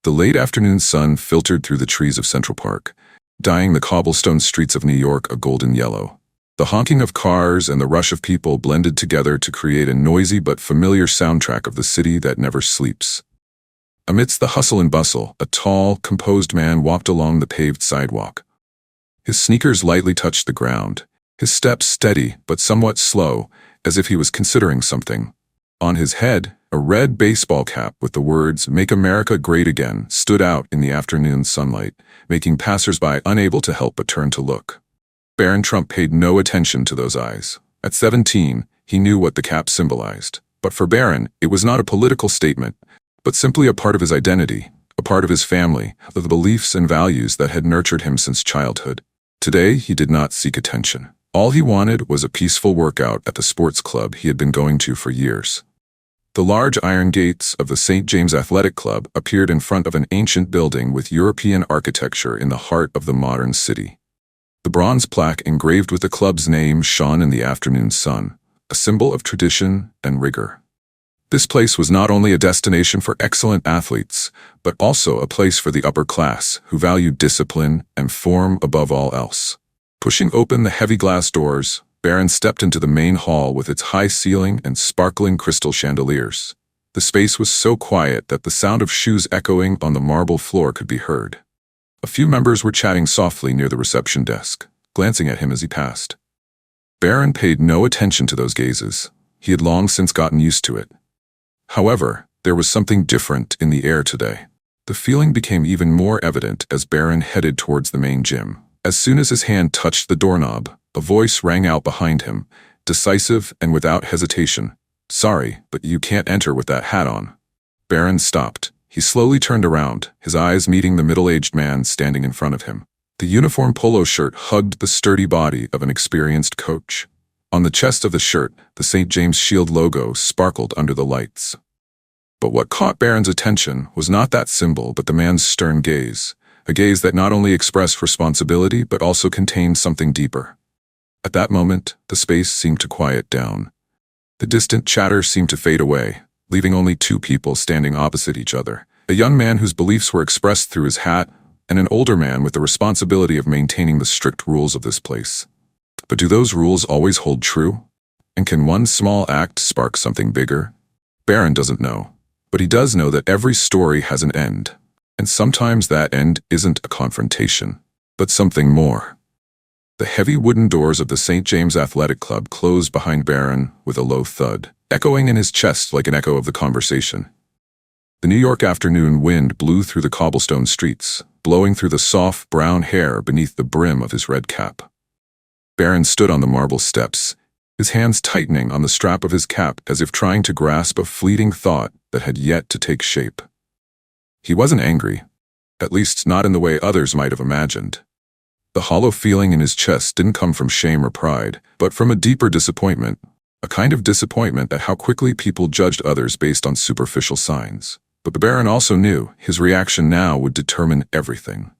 The late afternoon sun filtered through the trees of Central Park, dyeing the cobblestone streets of New York a golden yellow. The honking of cars and the rush of people blended together to create a noisy but familiar soundtrack of the city that never sleeps. Amidst the hustle and bustle, a tall, composed man walked along the paved sidewalk. His sneakers lightly touched the ground, his steps steady but somewhat slow, as if he was considering something. On his head, a red baseball cap with the words "Make America Great Again" stood out in the afternoon sunlight, making passersby unable to help but turn to look. Barron Trump paid no attention to those eyes. At 17, he knew what the cap symbolized. But for Barron, it was not a political statement, but simply a part of his identity, a part of his family, of the beliefs and values that had nurtured him since childhood. Today, he did not seek attention. All he wanted was a peaceful workout at the sports club he had been going to for years. The large iron gates of the St. James Athletic Club appeared in front of an ancient building with European architecture in the heart of the modern city. The bronze plaque engraved with the club's name shone in the afternoon sun, a symbol of tradition and rigor. This place was not only a destination for excellent athletes, but also a place for the upper class who valued discipline and form above all else. Pushing open the heavy glass doors, Barron stepped into the main hall with its high ceiling and sparkling crystal chandeliers. The space was so quiet that the sound of shoes echoing on the marble floor could be heard. A few members were chatting softly near the reception desk, glancing at him as he passed. Barron paid no attention to those gazes. He had long since gotten used to it. However, there was something different in the air today. The feeling became even more evident as Barron headed towards the main gym. As soon as his hand touched the doorknob, a voice rang out behind him, decisive and without hesitation. "Sorry, but you can't enter with that hat on." Barron stopped. He slowly turned around, his eyes meeting the middle-aged man standing in front of him. The uniform polo shirt hugged the sturdy body of an experienced coach. On the chest of the shirt, the St. James Shield logo sparkled under the lights. But what caught Barron's attention was not that symbol but the man's stern gaze, a gaze that not only expressed responsibility but also contained something deeper. At that moment, the space seemed to quiet down. The distant chatter seemed to fade away, leaving only two people standing opposite each other, a young man whose beliefs were expressed through his hat, and an older man with the responsibility of maintaining the strict rules of this place. But do those rules always hold true? And can one small act spark something bigger? Barron doesn't know, but he does know that every story has an end, and sometimes that end isn't a confrontation, but something more. The heavy wooden doors of the St. James Athletic Club closed behind Barron with a low thud, echoing in his chest like an echo of the conversation. The New York afternoon wind blew through the cobblestone streets, blowing through the soft brown hair beneath the brim of his red cap. Barron stood on the marble steps, his hands tightening on the strap of his cap as if trying to grasp a fleeting thought that had yet to take shape. He wasn't angry, at least not in the way others might have imagined. The hollow feeling in his chest didn't come from shame or pride, but from a deeper disappointment, a kind of disappointment at how quickly people judged others based on superficial signs. But the Baron also knew his reaction now would determine everything.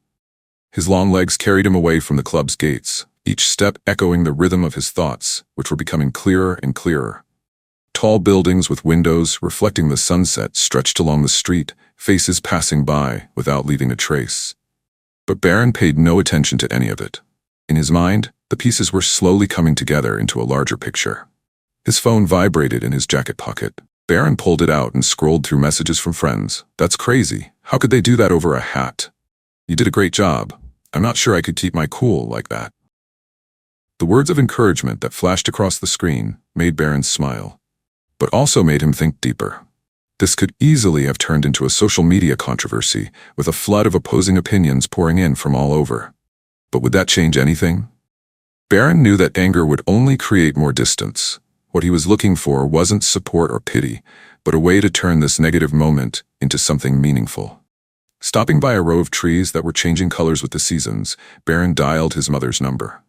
His long legs carried him away from the club's gates, each step echoing the rhythm of his thoughts, which were becoming clearer and clearer. Tall buildings with windows reflecting the sunset stretched along the street, faces passing by without leaving a trace. But Barron paid no attention to any of it. In his mind, the pieces were slowly coming together into a larger picture. His phone vibrated in his jacket pocket. Barron pulled it out and scrolled through messages from friends. "That's crazy. How could they do that over a hat? You did a great job. I'm not sure I could keep my cool like that." The words of encouragement that flashed across the screen made Barron smile, but also made him think deeper. This could easily have turned into a social media controversy, with a flood of opposing opinions pouring in from all over. But would that change anything? Barron knew that anger would only create more distance. What he was looking for wasn't support or pity, but a way to turn this negative moment into something meaningful. Stopping by a row of trees that were changing colors with the seasons, Barron dialed his mother's number.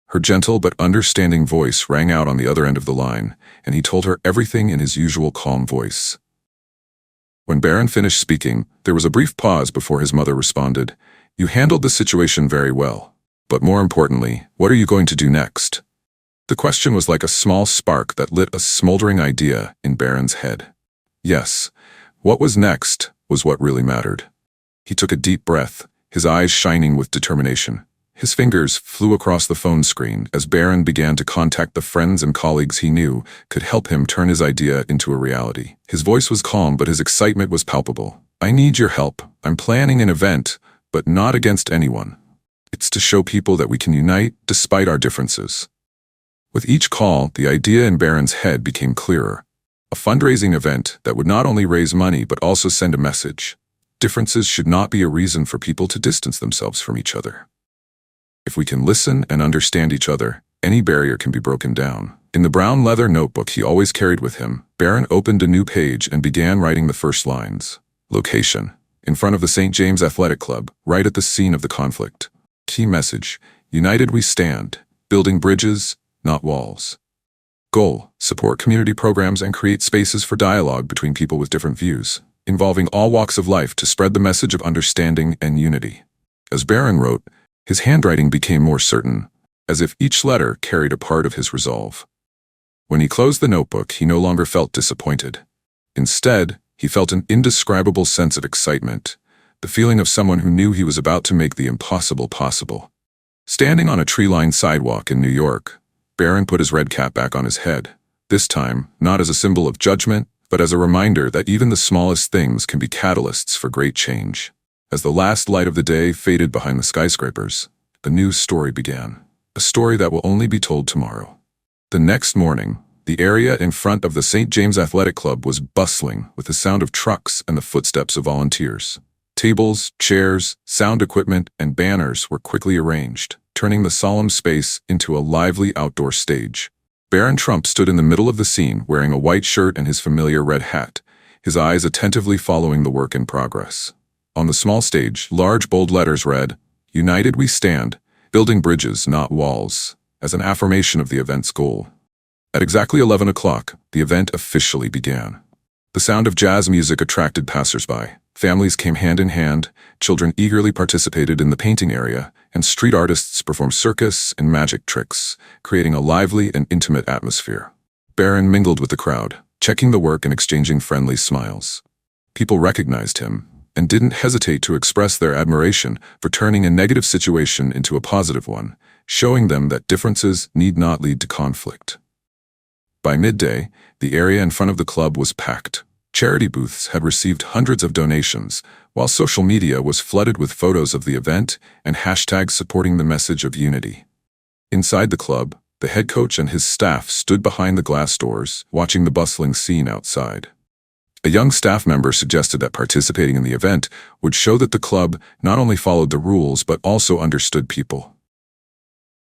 Her gentle but understanding voice rang out on the other end of the line, and he told her everything in his usual calm voice. When Barron finished speaking, there was a brief pause before his mother responded, "You handled the situation very well. But more importantly, what are you going to do next?" The question was like a small spark that lit a smoldering idea in Barron's head. Yes, what was next was what really mattered. He took a deep breath, his eyes shining with determination. His fingers flew across the phone screen as Barron began to contact the friends and colleagues he knew could help him turn his idea into a reality. His voice was calm, but his excitement was palpable. "I need your help. I'm planning an event, but not against anyone. It's to show people that we can unite despite our differences." With each call, the idea in Barron's head became clearer. A fundraising event that would not only raise money but also send a message. Differences should not be a reason for people to distance themselves from each other. If we can listen and understand each other, any barrier can be broken down. In the brown leather notebook he always carried with him, Barron opened a new page and began writing the first lines. Location: in front of the St. James Athletic Club, right at the scene of the conflict. Key message: united we stand, building bridges, not walls. Goal: support community programs and create spaces for dialogue between people with different views, involving all walks of life to spread the message of understanding and unity. As Barron wrote, his handwriting became more certain, as if each letter carried a part of his resolve. When he closed the notebook, he no longer felt disappointed. Instead, he felt an indescribable sense of excitement, the feeling of someone who knew he was about to make the impossible possible. Standing on a tree-lined sidewalk in New York, Barron put his red cap back on his head, this time not as a symbol of judgment, but as a reminder that even the smallest things can be catalysts for great change. As the last light of the day faded behind the skyscrapers, the new story began, a story that will only be told tomorrow. The next morning, the area in front of the St. James Athletic Club was bustling with the sound of trucks and the footsteps of volunteers. Tables, chairs, sound equipment, and banners were quickly arranged, turning the solemn space into a lively outdoor stage. Barron Trump stood in the middle of the scene wearing a white shirt and his familiar red hat, his eyes attentively following the work in progress. On the small stage, large bold letters read, "United we stand, building bridges, not walls," as an affirmation of the event's goal. At exactly 11 o'clock, the event officially began. The sound of jazz music attracted passersby. Families came hand in hand, children eagerly participated in the painting area, and street artists performed circus and magic tricks, creating a lively and intimate atmosphere. Barron mingled with the crowd, checking the work and exchanging friendly smiles. People recognized him and didn't hesitate to express their admiration for turning a negative situation into a positive one, showing them that differences need not lead to conflict. By midday, the area in front of the club was packed. Charity booths had received hundreds of donations, while social media was flooded with photos of the event and hashtags supporting the message of unity. Inside the club, the head coach and his staff stood behind the glass doors, watching the bustling scene outside. A young staff member suggested that participating in the event would show that the club not only followed the rules but also understood people.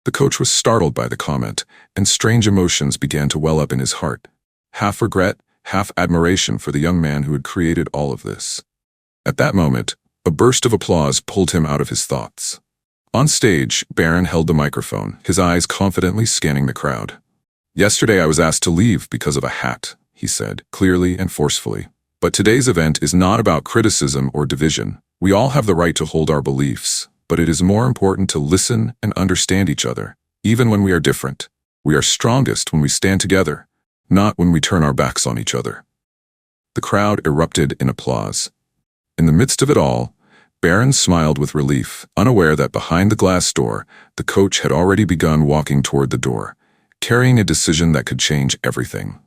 The coach was startled by the comment, and strange emotions began to well up in his heart. Half regret, half admiration for the young man who had created all of this. At that moment, a burst of applause pulled him out of his thoughts. On stage, Barron held the microphone, his eyes confidently scanning the crowd. "Yesterday I was asked to leave because of a hat," he said, clearly and forcefully. "But today's event is not about criticism or division. We all have the right to hold our beliefs, but it is more important to listen and understand each other, even when we are different. We are strongest when we stand together, not when we turn our backs on each other." The crowd erupted in applause. In the midst of it all, Barron smiled with relief, unaware that behind the glass door, the coach had already begun walking toward the door, carrying a decision that could change everything.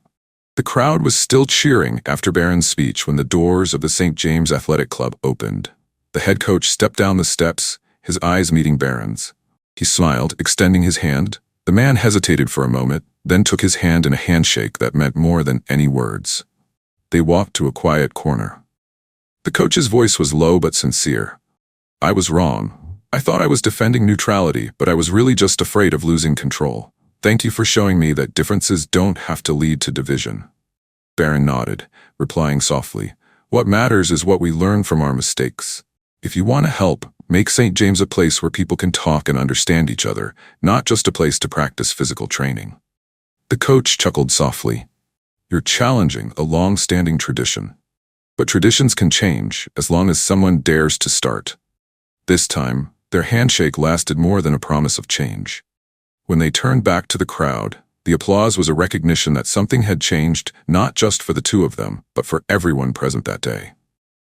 The crowd was still cheering after Barron's speech when the doors of the St. James Athletic Club opened. The head coach stepped down the steps, his eyes meeting Barron's. He smiled, extending his hand. The man hesitated for a moment, then took his hand in a handshake that meant more than any words. They walked to a quiet corner. The coach's voice was low but sincere. "I was wrong. I thought I was defending neutrality, but I was really just afraid of losing control. Thank you for showing me that differences don't have to lead to division." Barron nodded, replying softly, "What matters is what we learn from our mistakes. If you want to help, make St. James a place where people can talk and understand each other, not just a place to practice physical training." The coach chuckled softly. "You're challenging a long-standing tradition. But traditions can change as long as someone dares to start." This time, their handshake lasted more than a promise of change. When they turned back to the crowd, the applause was a recognition that something had changed not just for the two of them, but for everyone present that day.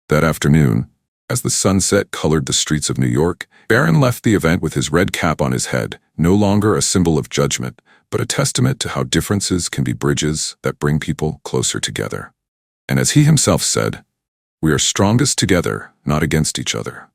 That afternoon, As the sunset colored the streets of New York, Barron left the event with his red cap on his head, no longer a symbol of judgment, but a testament to how differences can be bridges that bring people closer together. And as he himself said, "We are strongest together, not against each other."